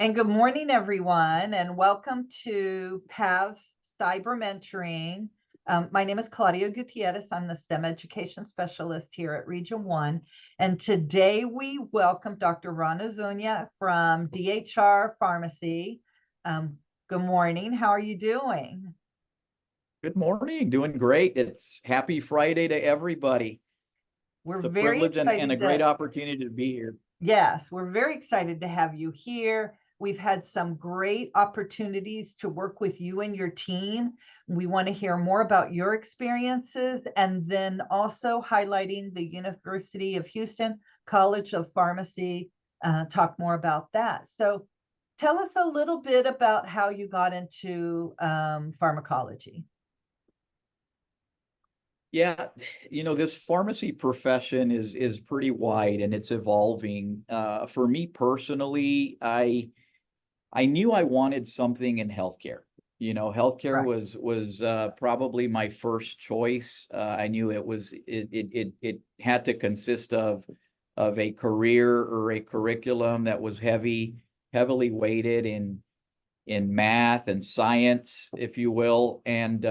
And good morning, everyone, and welcome to PATHS Cybermentoring. My name is Claudia Gutierrez. I'm the STEM Education Specialist here at Region 1. And today we welcome Dr. Rana Zunia from DHR Pharmacy. Good morning. How are you doing? Good morning. Doing great. It's happy Friday to everybody. We're It's a very privilege and a excited great opportunity to be here. Yes, we're very excited to have you here. We've had some great opportunities to work with you and your team. We want to hear more about your experiences and then also highlighting the University of Houston College of Pharmacy, talk more about that. So tell us a little bit about how you got into pharmacology. Yeah, this pharmacy profession is pretty wide and it's evolving. For me personally, I knew I wanted something in healthcare. Healthcare Right. was probably my first choice. I knew it had to consist of a career or a curriculum that was heavily weighted in math and science, if you will, and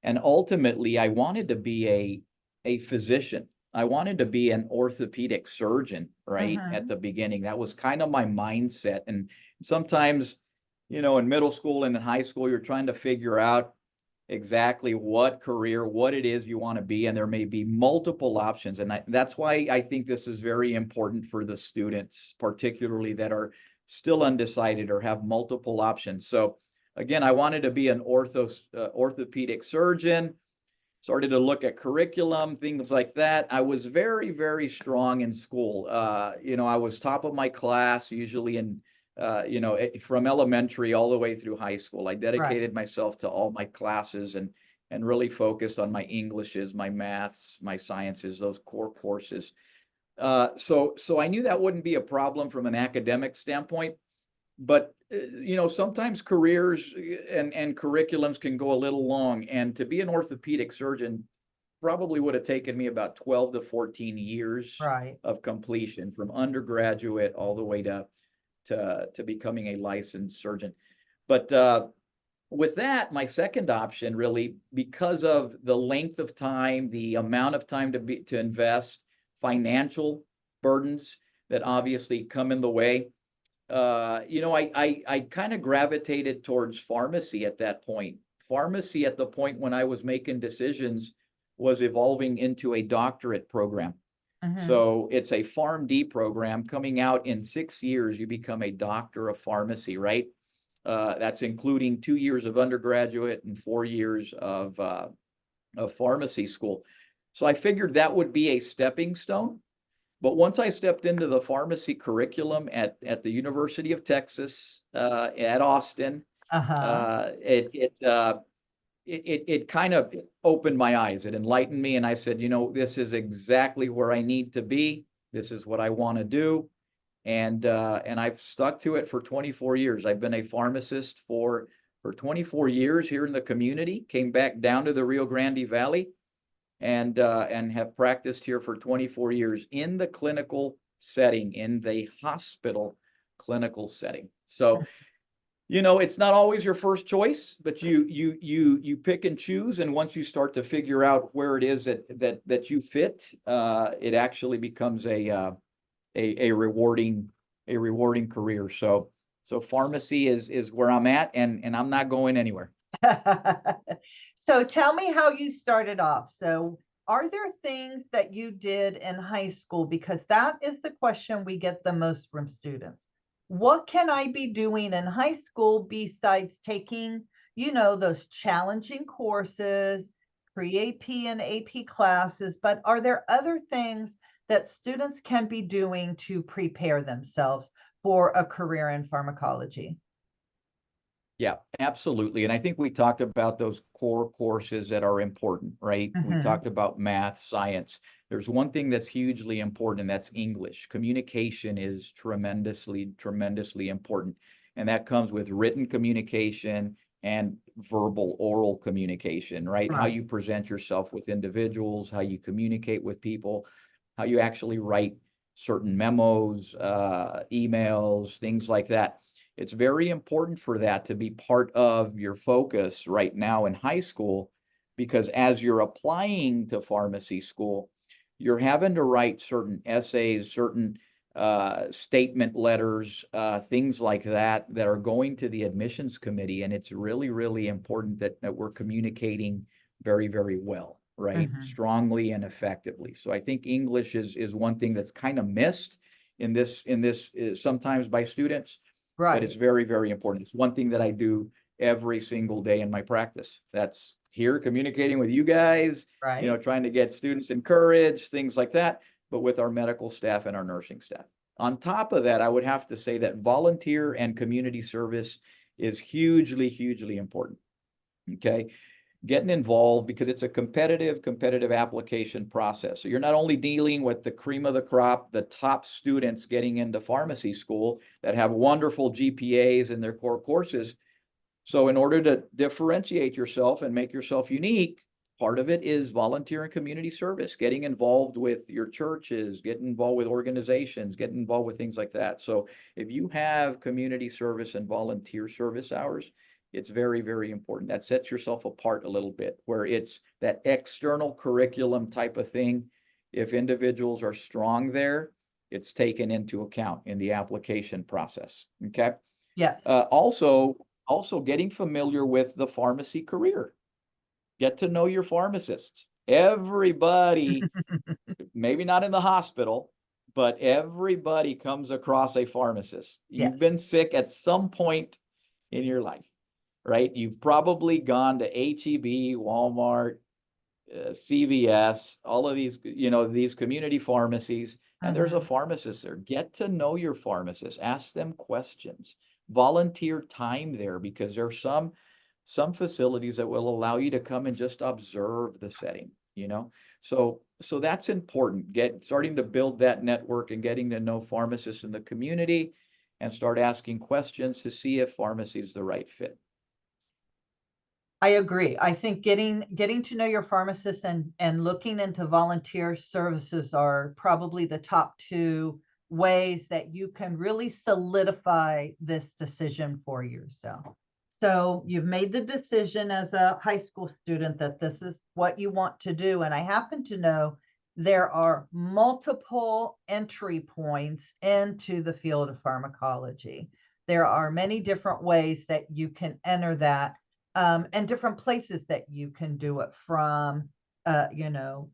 ultimately I wanted to be a physician. I wanted to be an orthopedic surgeon, right? At the beginning. That was kind of my mindset. And sometimes, in middle school and in high school, you're trying to figure out exactly what career, what it is you want to be, and there may be multiple options. And that's why I think this is very important for the students, particularly that are still undecided or have multiple options. So again, I wanted to be an orthopedic surgeon, started to look at curriculum, things like that. I was very, very strong in school. I was top of my class, usually from elementary all the way through high school. I dedicated myself to all my classes and really focused on my Englishes, my maths, my sciences, those core courses. So I knew that wouldn't be a problem from an academic standpoint. But sometimes careers and curriculums can go a little long, and to be an orthopedic surgeon probably would have taken me about 12 to 14 years of completion, from undergraduate all the way to becoming a licensed surgeon. But with that, my second option, really, because of the length of time, the amount of time to invest, financial burdens that obviously come in the way, I kind of gravitated towards pharmacy at that point. Pharmacy at the point when I was making decisions was evolving into a doctorate program. So it's a PharmD program. Coming out in 6 years, you become a doctor of pharmacy, right? That's including 2 years of undergraduate and 4 years of pharmacy school. So I figured that would be a stepping stone. But once I stepped into the pharmacy curriculum at the University of Texas at Austin, it kind of opened my eyes. It enlightened me, and I said, this is exactly where I need to be. This is what I want to do, and I've stuck to it for 24 years. I've been a pharmacist for 24 years here in the community. Came back down to the Rio Grande Valley, and have practiced here for 24 years in the clinical setting, in the hospital clinical setting. So, it's not always your first choice, but you pick and choose, and once you start to figure out where it is that you fit, it actually becomes a rewarding career. So pharmacy is where I'm at, and I'm not going anywhere. So tell me how you started off. So are there things that you did in high school? Because that is the question we get the most from students. What can I be doing in high school besides taking, those challenging courses, pre-AP and AP classes? But are there other things that students can be doing to prepare themselves for a career in pharmacology? Yeah, absolutely. And I think we talked about those core courses that are important, right? We talked about math, science. There's one thing that's hugely important, and that's English. Communication is tremendously, tremendously important. And that comes with written communication and verbal, oral communication, right? How you present yourself with individuals, how you communicate with people, how you actually write certain memos, emails, things like that. It's very important for that to be part of your focus right now in high school, because as you're applying to pharmacy school, you're having to write certain essays, certain statement letters, things like that, that are going to the admissions committee. And it's really, really important that we're communicating very, very well, right? Mhm. Strongly and effectively. So I think English is one thing that's kind of missed in this sometimes by students, but it's Right, very, very important. It's one thing that I do every single day in my practice. That's here communicating with you guys, right. trying to get students encouraged, things like that, but with our medical staff and our nursing staff. On top of that, I would have to say that volunteer and community service is hugely, hugely important. Okay. Getting involved, because it's a competitive application process. So you're not only dealing with the cream of the crop, the top students getting into pharmacy school that have wonderful GPAs in their core courses. So in order to differentiate yourself and make yourself unique, part of it is volunteer and community service, getting involved with your churches, getting involved with organizations, getting involved with things like that. So if you have community service and volunteer service hours, it's very, very important. That sets yourself apart a little bit, where it's that external curriculum type of thing. If individuals are strong there, it's taken into account in the application process. Okay. Yes. Also getting familiar with the pharmacy career. Get to know your pharmacists. Everybody, maybe not in the hospital, but everybody comes across a pharmacist. Yes. You've been sick at some point in your life, right? You've probably gone to HEB, Walmart, CVS, all of these, these community pharmacies, and there's a Mhm. pharmacist there. Get to know your pharmacist, ask them questions, volunteer time there, because there are some facilities that will allow you to come and just observe the setting, So that's important. Starting to build that network and getting to know pharmacists in the community, and start asking questions to see if pharmacy is the right fit. I agree. I think getting to know your pharmacist and looking into volunteer services are probably the top two ways that you can really solidify this decision for yourself. So you've made the decision as a high school student that this is what you want to do. And I happen to know there are multiple entry points into the field of pharmacology. There are many different ways that you can enter that, and different places that you can do it from,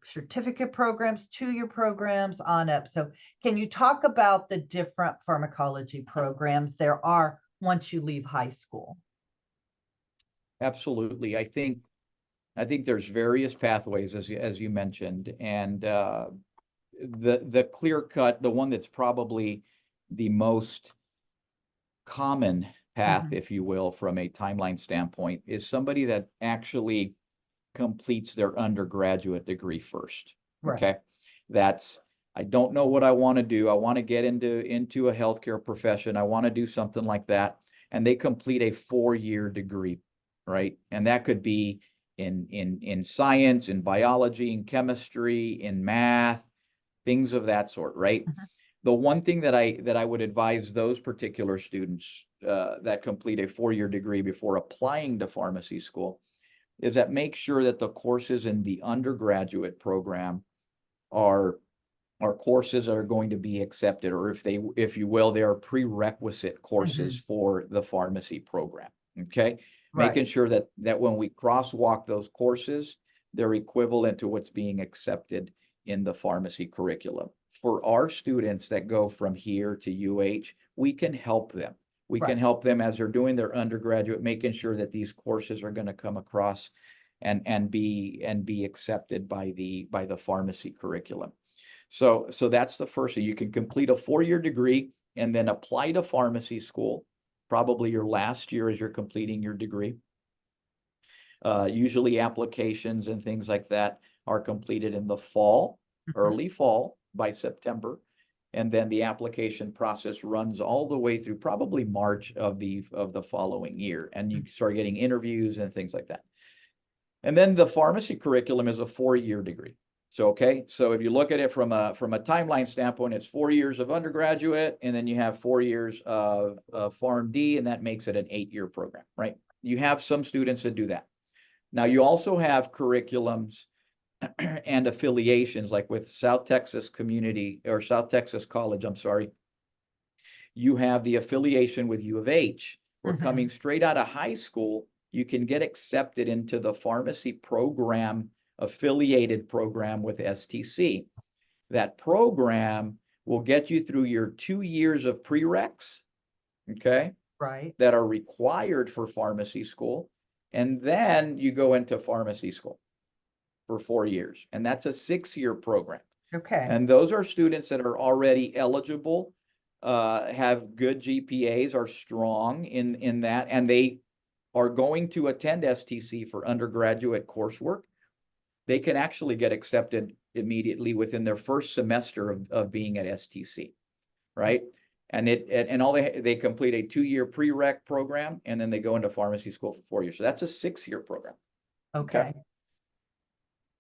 certificate programs, 2-year programs on up. So can you talk about the different pharmacology programs there are once you leave high school? Absolutely. I think there's various pathways, as you mentioned, and the clear cut, the one that's probably the most common path, Mhm. if you will, from a timeline standpoint, is somebody that actually completes their undergraduate degree first. Right. Okay. I don't know what I want to do. I want to get into a healthcare profession. I want to do something like that. And they complete a 4-year degree, right? And that could be in science, in biology, in chemistry, in math, things of that sort, right? Mhm. The one thing that I would advise those particular students that complete a 4-year degree before applying to pharmacy school is that make sure that the courses in the undergraduate program are courses that are going to be accepted, or if you will, they are prerequisite courses Mhm. for the pharmacy program. Okay. Right. Making sure that when we crosswalk those courses, they're equivalent to what's being accepted in the pharmacy curriculum. For our students that go from here to UH, we can help them. We can Right. help them as they're doing their undergraduate, making sure that these courses are going to come across and be accepted by the pharmacy curriculum. So that's the first thing. You can complete a 4-year degree and then apply to pharmacy school, probably your last year as you're completing your degree. Usually applications and things like that are completed in the fall, Mhm. early fall by September. And then the application process runs all the way through probably March of the following year. And you start getting interviews and things like that. And then the pharmacy curriculum is a 4-year degree. So, okay, so if you look at it from a timeline standpoint, it's 4 years of undergraduate, and then you have 4 years of PharmD, and that makes it an 8-year program, right? You have some students that do that. Now, you also have curriculums and affiliations, like with South Texas Community, or South Texas College, I'm sorry. You have the affiliation with U of H, where coming straight out of high school, you can get accepted into the pharmacy program, affiliated program with STC. That program will get you through your 2 years of prereqs, okay, Right. that are required for pharmacy school. And then you go into pharmacy school for 4 years. And that's a 6-year program. Okay. And those are students that are already eligible, have good GPAs, are strong in that, and they are going to attend STC for undergraduate coursework. They can actually get accepted immediately within their first semester of being at STC, right? And they complete a 2-year prereq program, and then they go into pharmacy school for 4 years. So that's a 6-year program. Okay.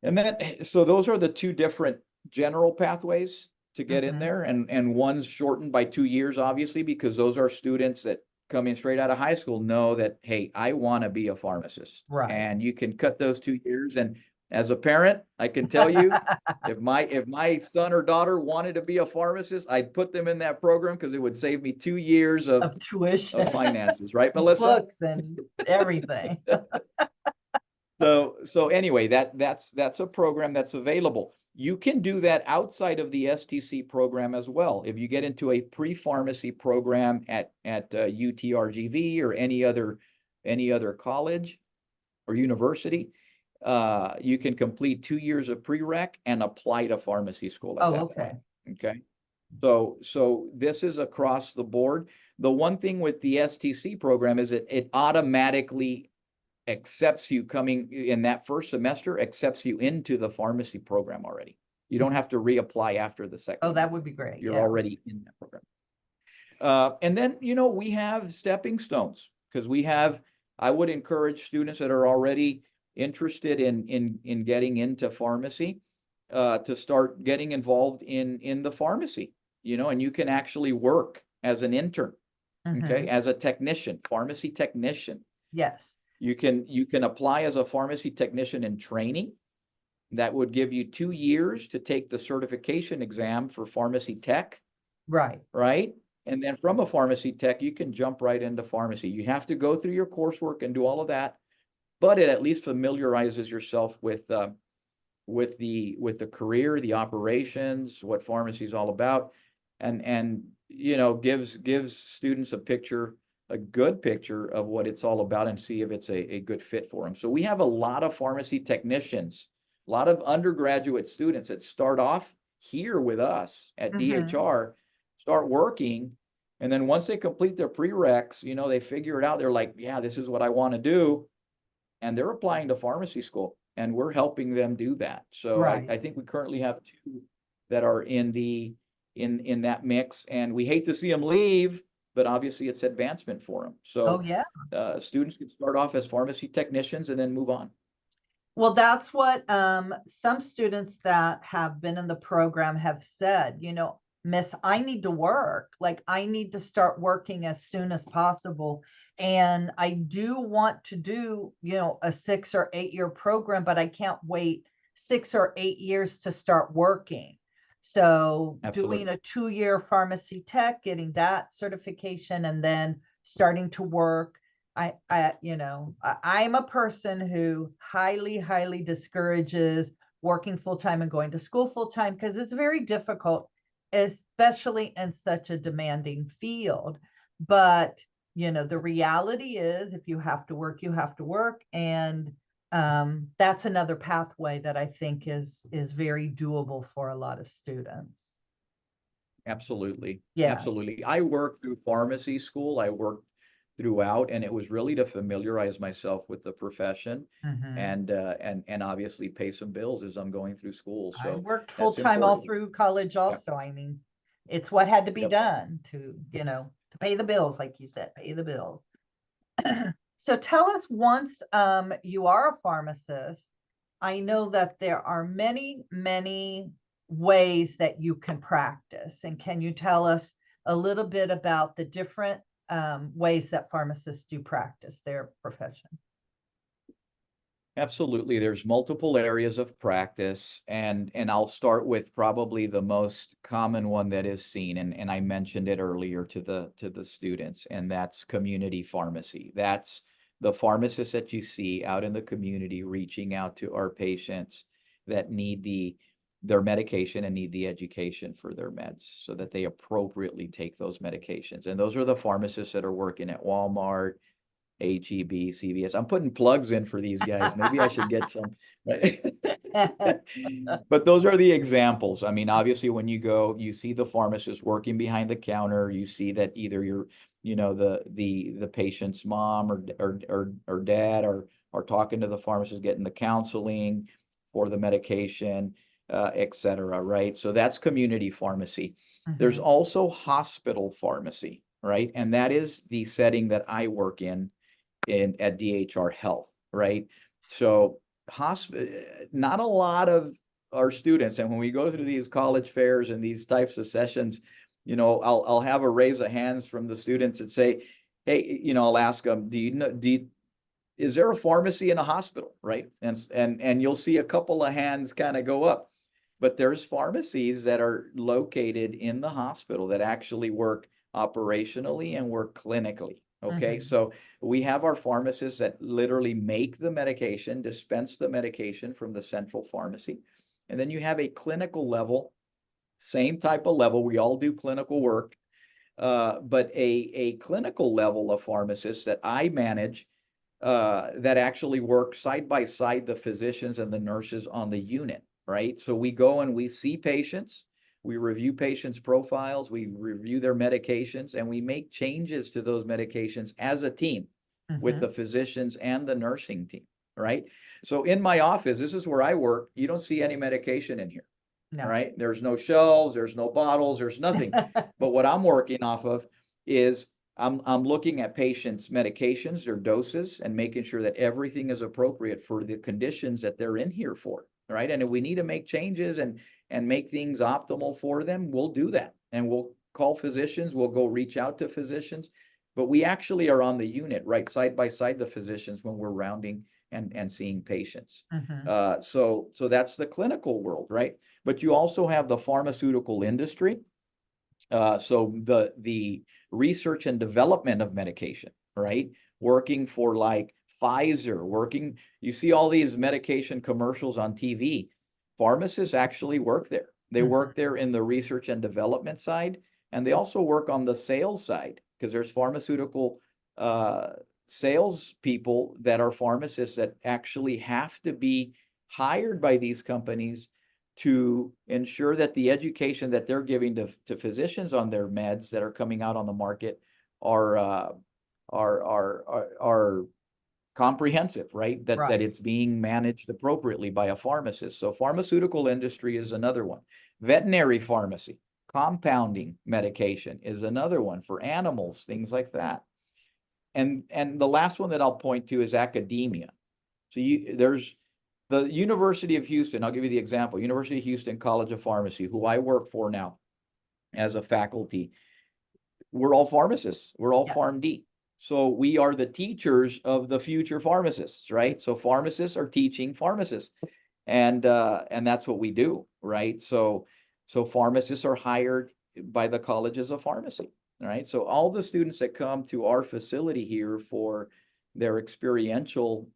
And then, so those are the 2 different general pathways to get in there, and one's shortened by 2 years, obviously, because those are students that coming straight out of high school know that, hey, I want to be a pharmacist. Right. And you can cut those 2 years. And as a parent, I can tell you, if my son or daughter wanted to be a pharmacist, I'd put them in that program, because it would save me 2 years Of tuition. of finances, right, Melissa? Books and everything. So anyway, that's a program that's available. You can do that outside of the STC program as well. If you get into a pre-pharmacy program at UTRGV or any other college or university, you can complete 2 years of prereq and apply to pharmacy school at that point. Okay. So this is across the board. The one thing with the STC program is it automatically accepts you coming in that first semester, accepts you into the pharmacy program already. You don't have to reapply after the second. Oh, that would be great. You're already in that program. And then, we have stepping stones, because I would encourage students that are already interested in getting into pharmacy, to start getting involved in the pharmacy, and you can actually work as an intern, okay, as a technician, pharmacy technician. Yes. You can apply as a pharmacy technician in training. That would give you 2 years to take the certification exam for pharmacy tech. Right. Right. And then from a pharmacy tech, you can jump right into pharmacy. You have to go through your coursework and do all of that, but it at least familiarizes yourself with the career, the operations, what pharmacy is all about, and gives students a good picture of what it's all about, and see if it's a good fit for them. So we have a lot of pharmacy technicians, a lot of undergraduate students that start off here with us at DHR, start working, and then once they complete their prereqs, they figure it out. They're like, yeah, this is what I want to do, and they're applying to pharmacy school, and we're helping them do that. So I think we currently have 2 that are in that mix, and we hate to see them leave, but obviously it's advancement for them. So students can start off as pharmacy technicians and then move on. Well, that's what some students that have been in the program have said, Miss, I need to work. Like, I need to start working as soon as possible. And I do want to do, a 6 or 8 year program, but I can't wait 6 or 8 years to start working. So doing a 2-year pharmacy tech, getting that certification, and then starting to work. I'm a person who highly discourages working full-time and going to school full-time, because it's very difficult, especially in such a demanding field. But, the reality is, if you have to work, you have to work. And that's another pathway that I think is very doable for a lot of students. Absolutely. Yeah. Absolutely. I worked through pharmacy school. I worked throughout, and it was really to familiarize myself with the profession, and obviously pay some bills as I'm going through school. So I worked full-time all through college also. I mean, it's what had to be done to, to pay the bills, like you said, pay the bills. So tell us, once you are a pharmacist, I know that there are many, many ways that you can practice. And can you tell us a little bit about the different ways that pharmacists do practice their profession? Absolutely. There's multiple areas of practice, and I'll start with probably the most common one that is seen, and I mentioned it earlier to the students, and that's community pharmacy. That's the pharmacists that you see out in the community reaching out to our patients that need their medication and need the education for their meds so that they appropriately take those medications. And those are the pharmacists that are working at Walmart, HEB, CVS. I'm putting plugs in for these guys. Maybe I should get some. But those are the examples. I mean, obviously, when you go, you see the pharmacist working behind the counter. You see that either you're, the patient's mom or dad are talking to the pharmacist, getting the counseling for the medication, et cetera, right? So that's community pharmacy. There's also hospital pharmacy, right? And that is the setting that I work in at DHR Health, right? So not a lot of our students, and when we go through these college fairs and these types of sessions, I'll have a raise of hands from the students that say, hey, I'll ask them, is there a pharmacy in a hospital, right? And you'll see a couple of hands kind of go up, but there's pharmacies that are located in the hospital that actually work operationally and work clinically. Okay, so we have our pharmacists that literally make the medication, dispense the medication from the central pharmacy. And then you have a clinical level, same type of level. We all do clinical work, but a clinical level of pharmacists that I manage that actually work side by side the physicians and the nurses on the unit, right? So we go and we see patients. We review patients' profiles, we review their medications, and we make changes to those medications as a team with the physicians and the nursing team, right? So in my office, this is where I work, you don't see any medication in here, No. right? There's no shelves, there's no bottles, there's nothing. But what I'm working off of is I'm looking at patients' medications, their doses, and making sure that everything is appropriate for the conditions that they're in here for, right? And if we need to make changes and make things optimal for them, we'll do that. And we'll call physicians, we'll go reach out to physicians, but we actually are on the unit, right, side by side the physicians when we're rounding and seeing patients. So that's the clinical world, right? But you also have the pharmaceutical industry. So the research and development of medication, right? Working for like Pfizer, you see all these medication commercials on TV. Pharmacists actually work there. They work there in the research and development side, and they also work on the sales side because there's pharmaceutical sales people that are pharmacists that actually have to be hired by these companies to ensure that the education that they're giving to physicians on their meds that are coming out on the market are comprehensive, right? That it's being managed appropriately by a pharmacist. So pharmaceutical industry is another one. Veterinary pharmacy, compounding medication is another one for animals, things like that. And the last one that I'll point to is academia. So there's the University of Houston. I'll give you the example. University of Houston College of Pharmacy, who I work for now as a faculty. We're all pharmacists. We're all PharmD. So we are the teachers of the future pharmacists, right? So pharmacists are teaching pharmacists, and that's what we do, right? So pharmacists are hired by the colleges of pharmacy, right? So all the students that come to our facility here for their experiential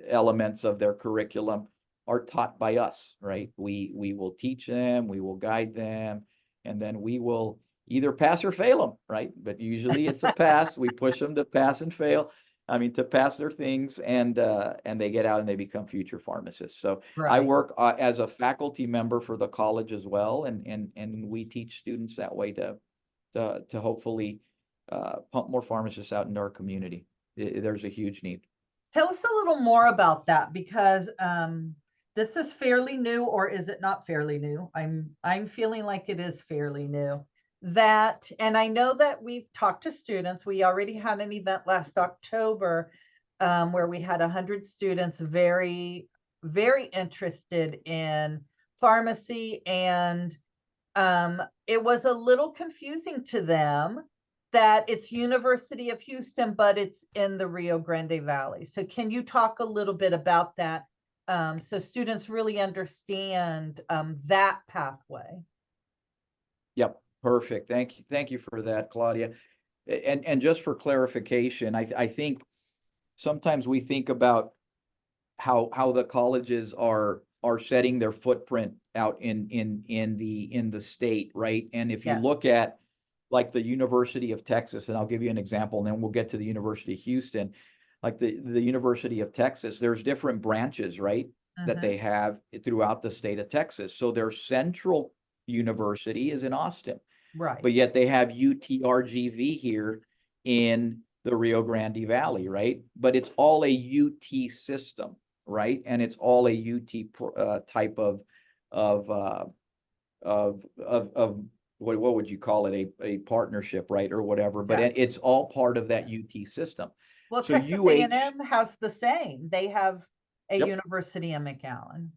elements of their curriculum are taught by us, right? We will teach them, we will guide them, and then we will either pass or fail them, right? But usually it's a pass. We push them to pass and fail. I mean, to pass their things, and they get out and they become future pharmacists. So I work as a faculty member for the college as well, and we teach students that way to hopefully pump more pharmacists out into our community. There's a huge need. Tell us a little more about that, because this is fairly new, or is it not fairly new? I'm feeling like it is fairly new. And I know that we've talked to students. We already had an event last October where we had 100 students very, very interested in pharmacy, and it was a little confusing to them that it's University of Houston, but it's in the Rio Grande Valley. So can you talk a little bit about that, so students really understand that pathway? Yep, perfect. Thank you for that, Claudia. And just for clarification, I think sometimes we think about how the colleges are setting their footprint out in the state, right? And if you Yes. look at like the University of Texas, and I'll give you an example, and then we'll get to the University of Houston. Like the University of Texas, there's different branches, right? That they have throughout the state of Texas. So their central university is in Austin, Right. but yet they have UTRGV here in the Rio Grande Valley, right? But it's all a UT system, right? And it's all a UT type of what would you call it? A partnership, right? Or whatever, but Exactly. it's all part of that UT system. Well, So Texas UH, A&M has the same. They have a yep, university in McAllen.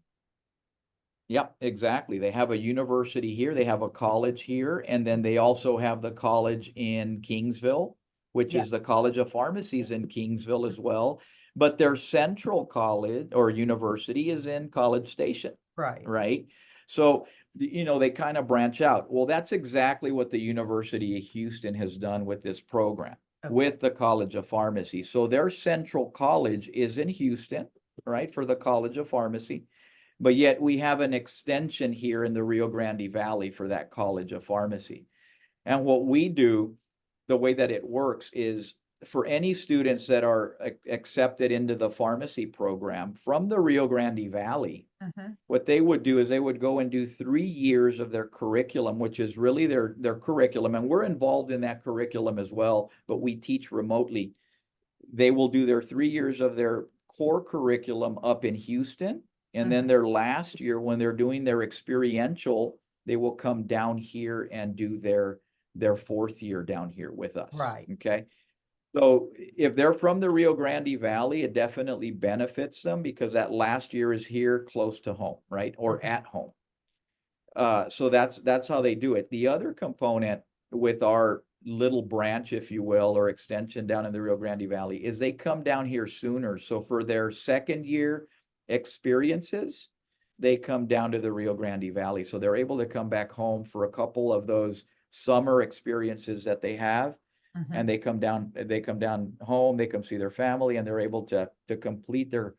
yep, exactly. They have a university here, they have a college here, and then they also have the college in Kingsville, which Yes. is the College of Pharmacies in Kingsville as well. But their central college or university is in College Station, Right. right? So, you know, they kind of branch out. Well, that's exactly what the University of Houston has done with this program, Okay. with the College of Pharmacy. So their central college is in Houston, right, for the College of Pharmacy. But yet we have an extension here in the Rio Grande Valley for that College of Pharmacy. And what we do, the way that it works is for any students that are accepted into the pharmacy program from the Rio Grande Valley, what they would do is they would go and do 3 years of their curriculum, which is really their curriculum. And we're involved in that curriculum as well, but we teach remotely. They will do their 3 years of their core curriculum up in Houston. And then their last year, when they're doing their experiential, they will come down here and do their 4th year down here with us. Right. Okay. So if they're from the Rio Grande Valley, it definitely benefits them because that last year is here close to home, right? Or at home. So that's how they do it. The other component with our little branch, if you will, or extension down in the Rio Grande Valley is they come down here sooner. So for their 2nd year experiences, they come down to the Rio Grande Valley. So they're able to come back home for a couple of those summer experiences that they have. And they come down home, they come see their family, and they're able to complete their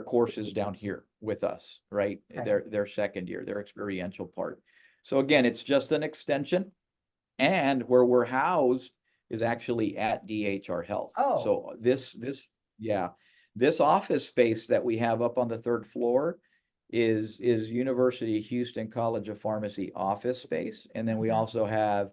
courses down here with us, right? Okay. Their 2nd year, their experiential part. So again, it's just an extension, and where we're housed is actually at DHR Health. Oh. So this office space that we have up on the 3rd floor is University of Houston College of Pharmacy office space, and then we also have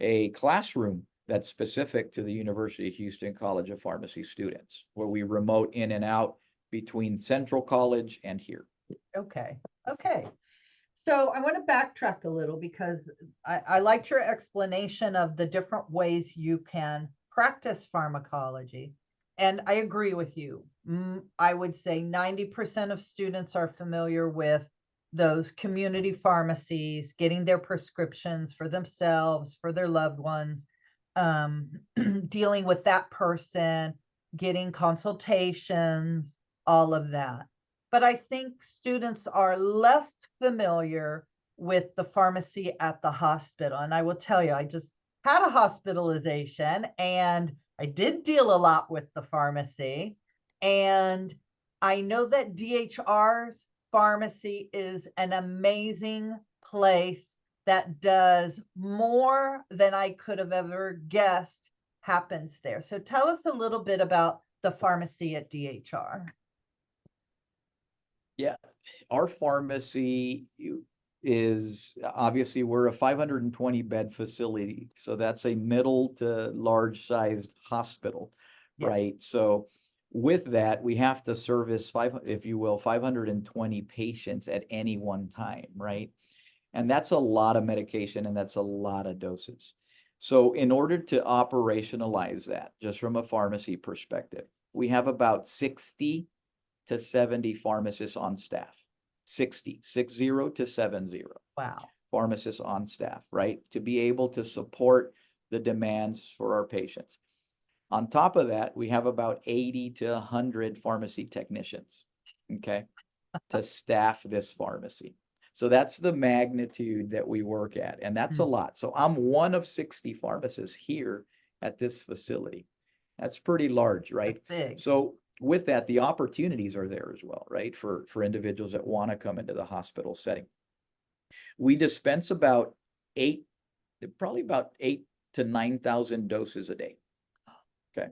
a classroom that's specific to the University of Houston College of Pharmacy students, where we remote in and out between Central College and here. Okay. Okay. So I want to backtrack a little because I liked your explanation of the different ways you can practice pharmacology. And I agree with you. I would say 90% of students are familiar with those community pharmacies, getting their prescriptions for themselves, for their loved ones, dealing with that person, getting consultations, all of that. But I think students are less familiar with the pharmacy at the hospital. And I will tell you, I just had a hospitalization and I did deal a lot with the pharmacy. And I know that DHR's pharmacy is an amazing place that does more than I could have ever guessed happens there. So tell us a little bit about the pharmacy at DHR. Yeah, our pharmacy is obviously we're a 520 bed facility, so that's a middle to large sized hospital, right? So with that, we have to service 520 patients at any one time, right? And that's a lot of medication and that's a lot of doses. So in order to operationalize that, just from a pharmacy perspective, we have about 60 to 70 pharmacists on staff. 60 to 70 Wow. pharmacists on staff, right? To be able to support the demands for our patients. On top of that, we have about 80 to 100 pharmacy technicians, okay, to staff this pharmacy. So that's the magnitude that we work at, and that's a lot. So I'm one of 60 pharmacists here at this facility. That's pretty large, right? That's big. So with that, the opportunities are there as well, right? For individuals that want to come into the hospital setting. We dispense about probably about 8 to 9,000 doses a day. Okay,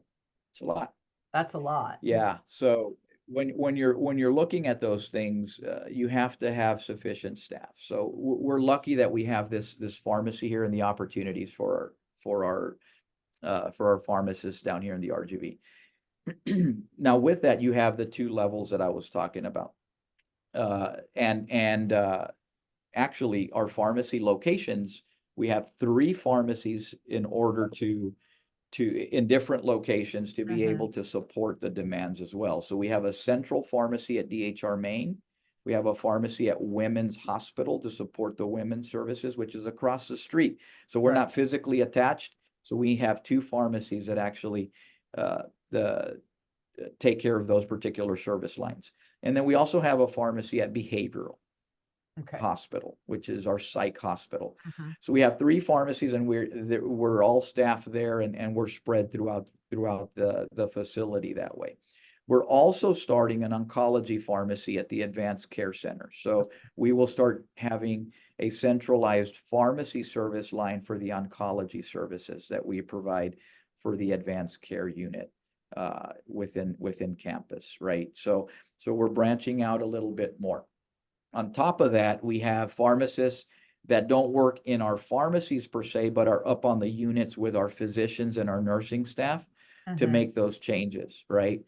it's a lot. That's a lot. Yeah. So when you're looking at those things, you have to have sufficient staff. So we're lucky that we have this pharmacy here and the opportunities for our pharmacists down here in the RGV. Now with that, you have the two levels that I was talking about, and actually our pharmacy locations. We have 3 pharmacies in order to in different locations to be able to support the demands as well. So we have a central pharmacy at DHR Main. We have a pharmacy at Women's Hospital to support the women's services, which is across the street. So we're not physically attached. So we have 2 pharmacies that actually take care of those particular service lines. And then we also have a pharmacy at Behavioral Hospital, which is our psych hospital. So we have 3 pharmacies, and we're all staffed there, and we're spread throughout the facility that way. We're also starting an oncology pharmacy at the Advanced Care Center. So we will start having a centralized pharmacy service line for the oncology services that we provide for the advanced care unit within campus, right? So we're branching out a little bit more. On top of that, we have pharmacists that don't work in our pharmacies per se, but are up on the units with our physicians and our nursing staff to make those changes, right?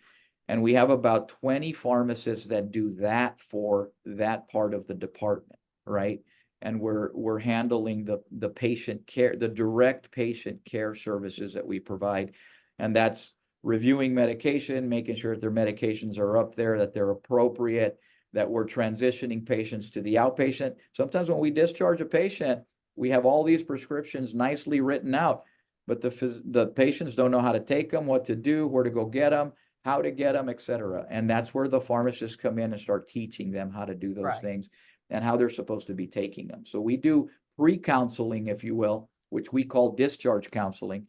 And we have about 20 pharmacists that do that for that part of the department, right? And we're handling the patient care, the direct patient care services that we provide. And that's reviewing medication, making sure that their medications are up there, that they're appropriate, that we're transitioning patients to the outpatient. Sometimes when we discharge a patient, we have all these prescriptions nicely written out, but the patients don't know how to take them, what to do, where to go get them, how to get them, et cetera. And that's where the pharmacists come in and start teaching them how to do those things and how they're supposed to be taking them. So we do pre-counseling, if you will, which we call discharge counseling,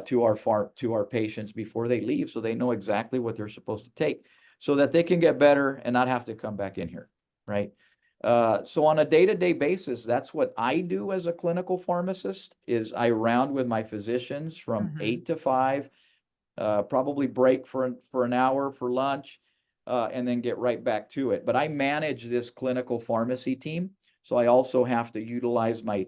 to our patients before they leave, so they know exactly what they're supposed to take, so that they can get better and not have to come back in here, right? So on a day-to-day basis, that's what I do as a clinical pharmacist, is I round with my physicians from 8 to 5, probably break for an hour for lunch, and then get right back to it. But I manage this clinical pharmacy team, so I also have to utilize my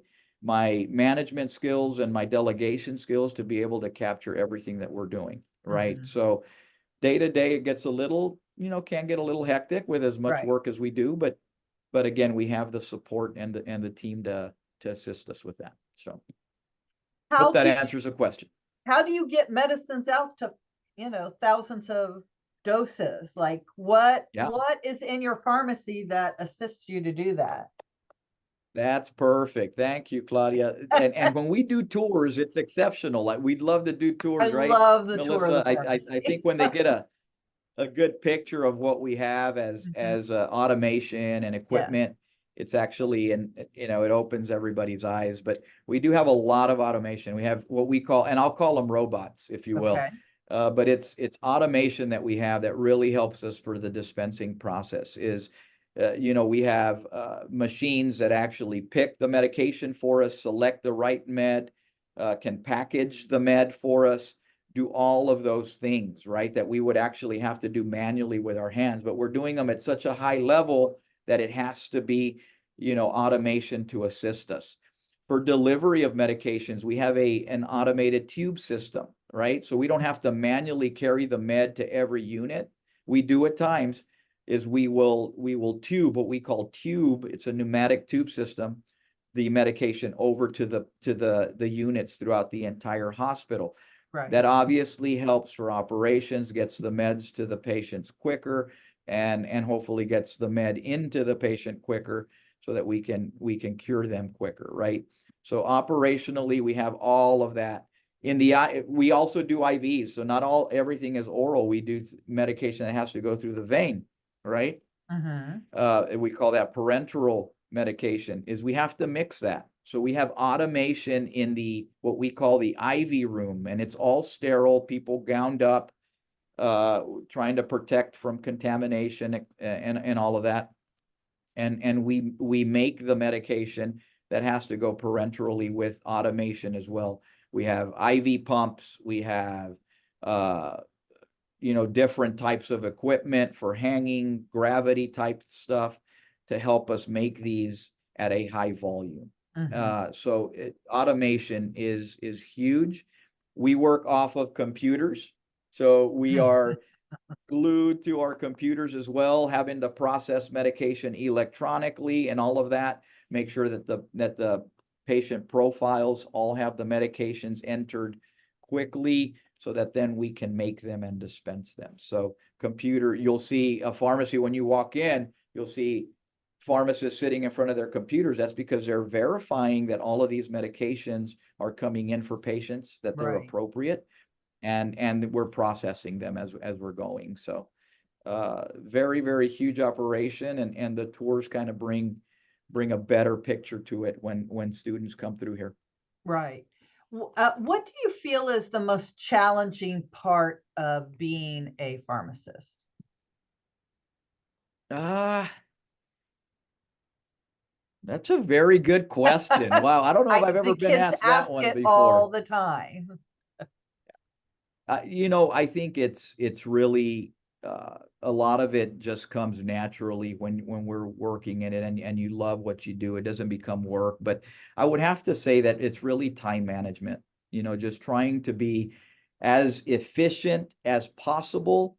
management skills and my delegation skills to be able to capture everything that we're doing, right? So day to day, it gets a little, can get a little hectic with as much work as we do, but again, we have the support and the team to assist us with that. So hope that answers the question. How do you get medicines out to, thousands of doses? Like what is in your pharmacy that assists you to do that? That's perfect. Thank you, Claudia. And when we do tours, it's exceptional. Like, we'd love to do tours, right? I love the Melissa, tour of the I pharmacy. think when they get a good picture of what we have as automation and equipment, it's actually, it opens everybody's eyes. But we do have a lot of automation. We have what we call, and I'll call them robots, if you will. But it's automation that we have that really helps us for the dispensing process. We have machines that actually pick the medication for us, select the right med, can package the med for us, do all of those things, right? That we would actually have to do manually with our hands, but we're doing them at such a high level that it has to be, automation to assist us. For delivery of medications, we have an automated tube system, right? So we don't have to manually carry the med to every unit. We do at times, is we will tube, what we call tube. It's a pneumatic tube system, the medication over to the units throughout the entire hospital. Right. That obviously helps for operations, gets the meds to the patients quicker, and hopefully gets the med into the patient quicker so that we can cure them quicker, right? So operationally, we have all of that. We also do IVs, so not everything is oral. We do medication that has to go through the vein, right? We call that parenteral medication. We have to mix that. So we have automation in what we call the IV room, and it's all sterile, people gowned up, trying to protect from contamination and all of that. And we make the medication that has to go parenterally with automation as well. We have IV pumps, we have different types of equipment for hanging, gravity type stuff to help us make these at a high volume. So automation is huge. We work off of computers, so we are glued to our computers as well, having to process medication electronically and all of that, make sure that the patient profiles all have the medications entered quickly so that then we can make them and dispense them. So you'll see a pharmacy, when you walk in, you'll see pharmacists sitting in front of their computers. That's because they're verifying that all of these medications are coming in for patients, that they're appropriate, and we're processing them as we're going. So very, very huge operation, and the tours kind of bring a better picture to it when students come through here. Right. What do you feel is the most challenging part of being a pharmacist? That's a very good question. Wow, I don't know if I've ever been asked that one before. All the time. I think it's really a lot of it just comes naturally when we're working in it, and you love what you do. It doesn't become work. But I would have to say that it's really time management, just trying to be as efficient as possible,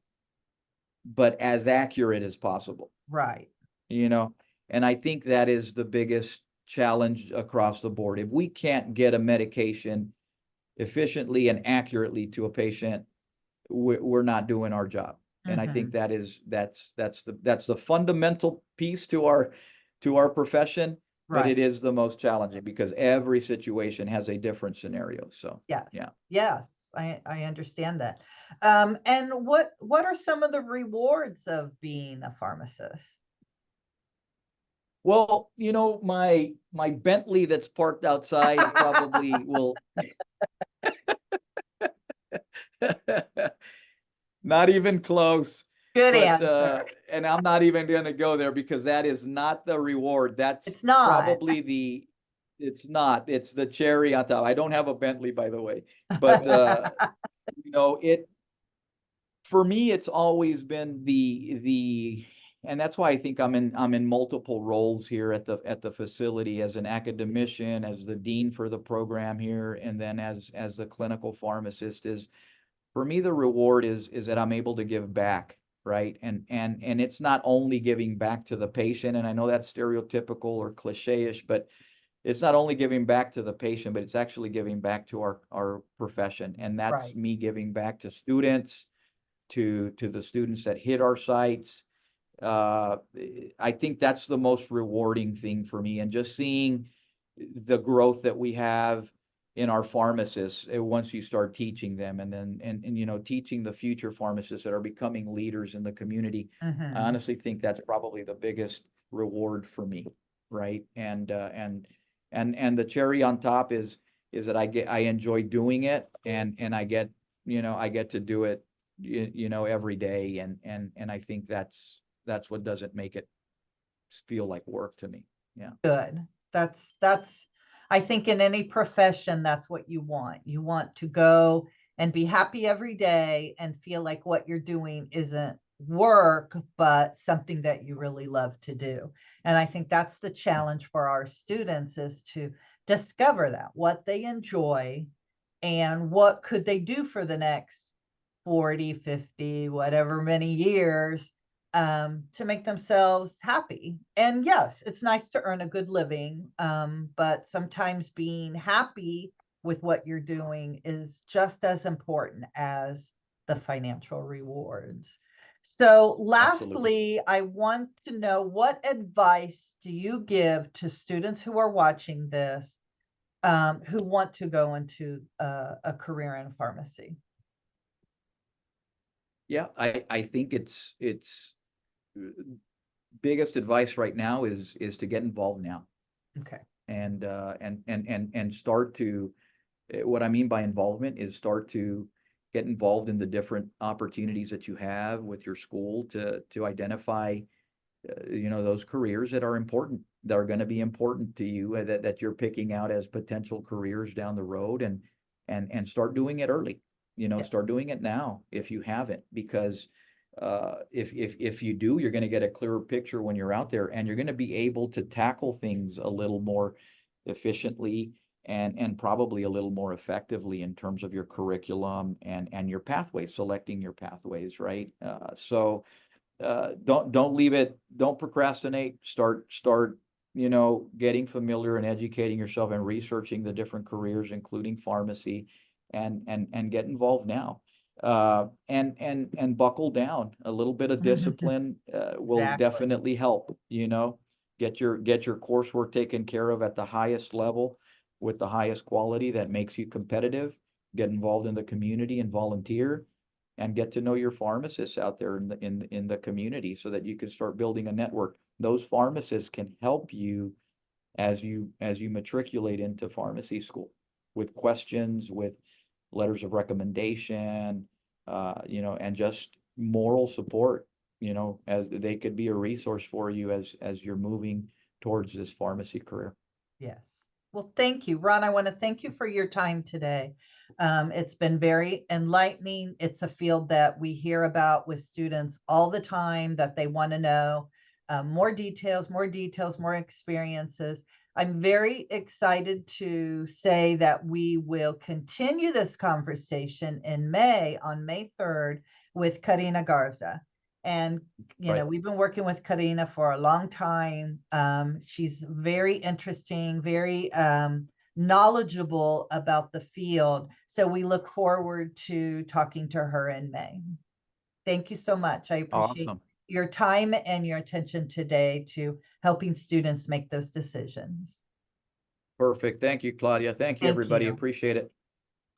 but as accurate as possible. Right. And I think that is the biggest challenge across the board. If we can't get a medication efficiently and accurately to a patient, we're not doing our job. And I think that's the fundamental piece to our profession, but it is the most challenging because every situation has a different scenario. So yes, I understand that. And what are some of the rewards of being a pharmacist? Well, my Bentley that's parked outside probably will not even close. Good answer. And I'm not even going to go there because that is not the reward. It's probably it's not. It's the cherry on top. I don't have a Bentley, by the way, but for me, it's always been and that's why I think I'm in multiple roles here at the facility, as an academician, as the dean for the program here, and then as the clinical pharmacist. For me, the reward is that I'm able to give back, right? And it's not only giving back to the patient, and I know that's stereotypical or cliche-ish, but it's not only giving back to the patient, but it's actually giving back to our profession. And that's me giving back to students, to the students that hit our sites. I think that's the most rewarding thing for me, and just seeing the growth that we have in our pharmacists once you start teaching them, and then teaching the future pharmacists that are becoming leaders in the community. I honestly think that's probably the biggest reward for me, right? And the cherry on top is that I enjoy doing it, and I get to do it every day, and I think that's what doesn't make it feel like work to me. Yeah. Good. That's I think in any profession, that's what you want. You want to go and be happy every day and feel like what you're doing isn't work, but something that you really love to do. And I think that's the challenge for our students, is to discover that, what they enjoy and what could they do for the next 40, 50, whatever many years, to make themselves happy. And yes, it's nice to earn a good living, but sometimes being happy with what you're doing is just as important as the financial rewards. So Absolutely. lastly, I want to know, what advice do you give to students who are watching this, who want to go into a career in pharmacy? Yeah, I think it's biggest advice right now is to get involved now Okay. and start to, what I mean by involvement is start to get involved in the different opportunities that you have with your school to identify those careers that are important, that are going to be important to you, that you're picking out as potential careers down the road, and start doing it early. Yeah. Start doing it now if you haven't, because if you do, you're going to get a clearer picture when you're out there, and you're going to be able to tackle things a little more efficiently and probably a little more effectively in terms of your curriculum and your pathways, selecting your pathways, right? Don't leave it, don't procrastinate, start getting familiar and educating yourself and researching the different careers, including pharmacy, and get involved now. And buckle down. A little bit of discipline will Exactly. definitely help. Get your coursework taken care of at the highest level with the highest quality that makes you competitive. Get involved in the community and volunteer, and get to know your pharmacists out there in the community, so that you can start building a network. Those pharmacists can help you as you matriculate into pharmacy school, with questions, with letters of recommendation, and just moral support, as they could be a resource for you as you're moving towards this pharmacy career. Yes. Well, thank you, Ron. I want to thank you for your time today. It's been very enlightening. It's a field that we hear about with students all the time, that they want to know more details, more experiences. I'm very excited to say that we will continue this conversation in May, on May 3rd, with Karina Garza. And Right. we've been working with Karina for a long time. She's very interesting, very knowledgeable about the field. So we look forward to talking to her in May. Thank you so much. I appreciate Awesome. your time and your attention today to helping students make those decisions. Perfect. Thank you, Claudia. Thank you, Thank everybody. you. Appreciate it.